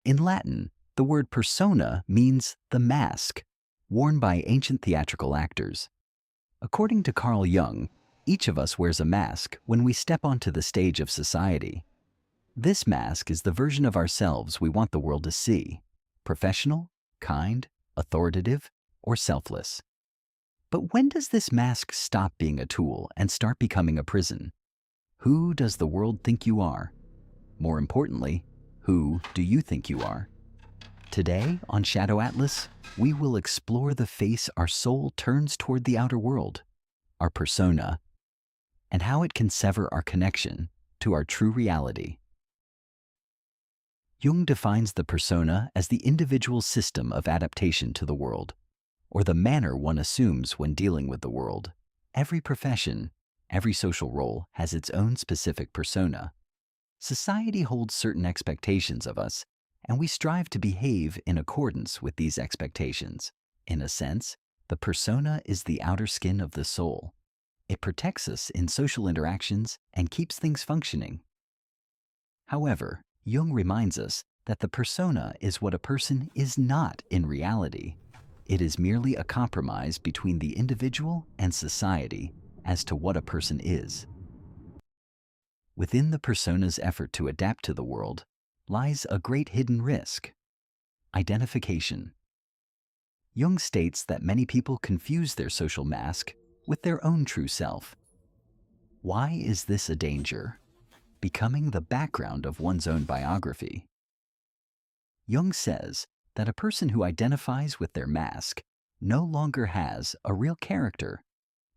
In Latin, the word persona means the mask, worn by ancient theatrical actors. According to Carl Jung, each of us wears a mask when we step onto the stage of society. This mask is the version of ourselves we want the world to see: professional, kind, authoritative, or selfless. But when does this mask stop being a tool and start becoming a prison? Who does the world think you are? More importantly, who do you think you are? Today on Shadow Atlas, we will explore the face our soul turns toward the outer world, our persona, and how it can sever our connection to our true reality. Jung defines the persona as the individual system of adaptation to the world, or the manner one assumes when dealing with the world. Every profession, every social role has its own specific persona. Society holds certain expectations of us, and we strive to behave in accordance with these expectations. In a sense, the persona is the outer skin of the soul. It protects us in social interactions and keeps things functioning. However, Jung reminds us that the persona is what a person is not in reality. It is merely a compromise between the individual and society as to what a person is. Within the persona's effort to adapt to the world lies a great hidden risk: identification. Jung states that many people confuse their social mask with their own true self. Why is this a danger? Becoming the background of one's own biography. Jung says that a person who identifies with their mask no longer has a real character.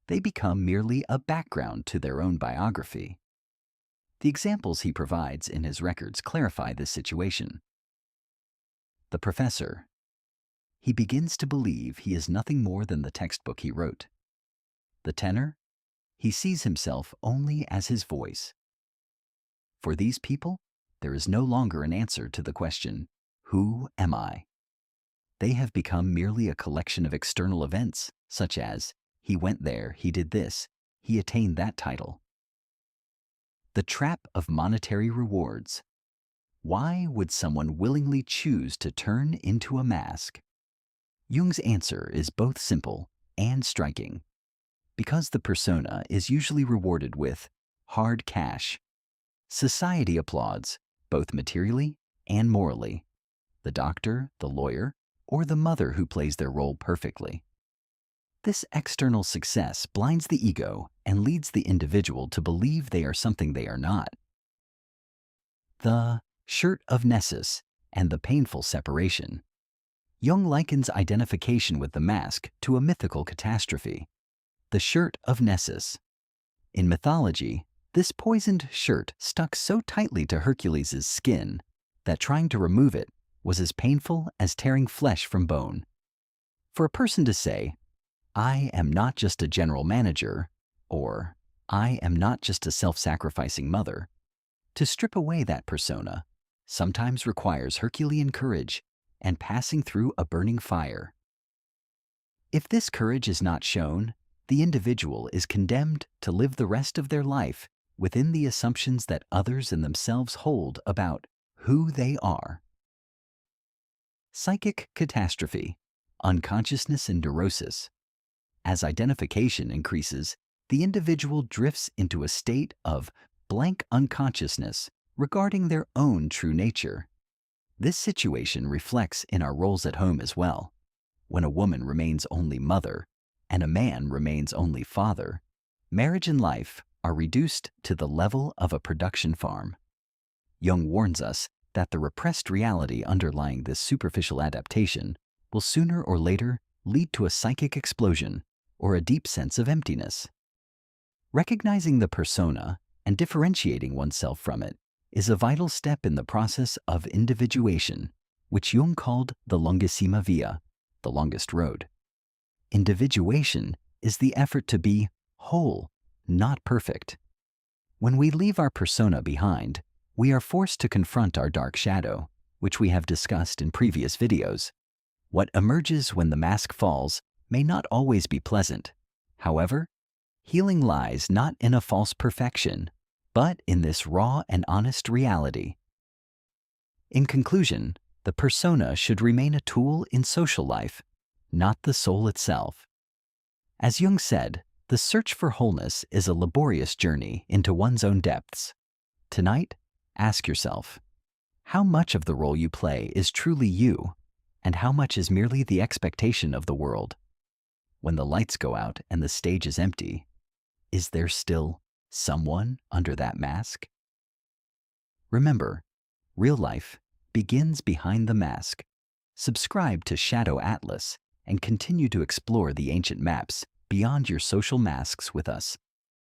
They become merely a background to their own biography. The examples he provides in his records clarify this situation. The professor. He begins to believe he is nothing more than the textbook he wrote. The tenor. He sees himself only as his voice. For these people, there is no longer an answer to the question, "Who am I?" They have become merely a collection of external events, such as, he went there, he did this, he attained that title. The trap of monetary rewards. Why would someone willingly choose to turn into a mask? Jung's answer is both simple and striking. Because the persona is usually rewarded with hard cash. Society applauds, both materially and morally, the doctor, the lawyer, or the mother who plays their role perfectly. This external success blinds the ego and leads the individual to believe they are something they are not. The Shirt of Nessus and the painful separation. Jung likens identification with the mask to a mythical catastrophe, the Shirt of Nessus. In mythology, this poisoned shirt stuck so tightly to Hercules' skin that trying to remove it was as painful as tearing flesh from bone. For a person to say, "I am not just a general manager," or "I am not just a self-sacrificing mother," to strip away that persona sometimes requires Herculean courage and passing through a burning fire. If this courage is not shown, the individual is condemned to live the rest of their life within the assumptions that others and themselves hold about who they are. Psychic catastrophe, unconsciousness and neurosis. As identification increases, the individual drifts into a state of blank unconsciousness regarding their own true nature. This situation reflects in our roles at home as well. When a woman remains only mother and a man remains only father, marriage and life are reduced to the level of a production farm. Jung warns us that the repressed reality underlying this superficial adaptation will sooner or later lead to a psychic explosion or a deep sense of emptiness. Recognizing the persona and differentiating oneself from it is a vital step in the process of individuation, which Jung called the longissima via, the longest road. Individuation is the effort to be whole, not perfect. When we leave our persona behind, we are forced to confront our dark shadow, which we have discussed in previous videos. What emerges when the mask falls may not always be pleasant. However, healing lies not in a false perfection, but in this raw and honest reality. In conclusion, The persona should remain a tool in social life, not the soul itself. As Jung said, the search for wholeness is a laborious journey into one's own depths. Tonight, ask yourself, how much of the role you play is truly you, and how much is merely the expectation of the world? When the lights go out and the stage is empty, is there still someone under that mask? Remember, real life begins behind the mask. Subscribe to Shadow Atlas and continue to explore the ancient maps beyond your social masks with us.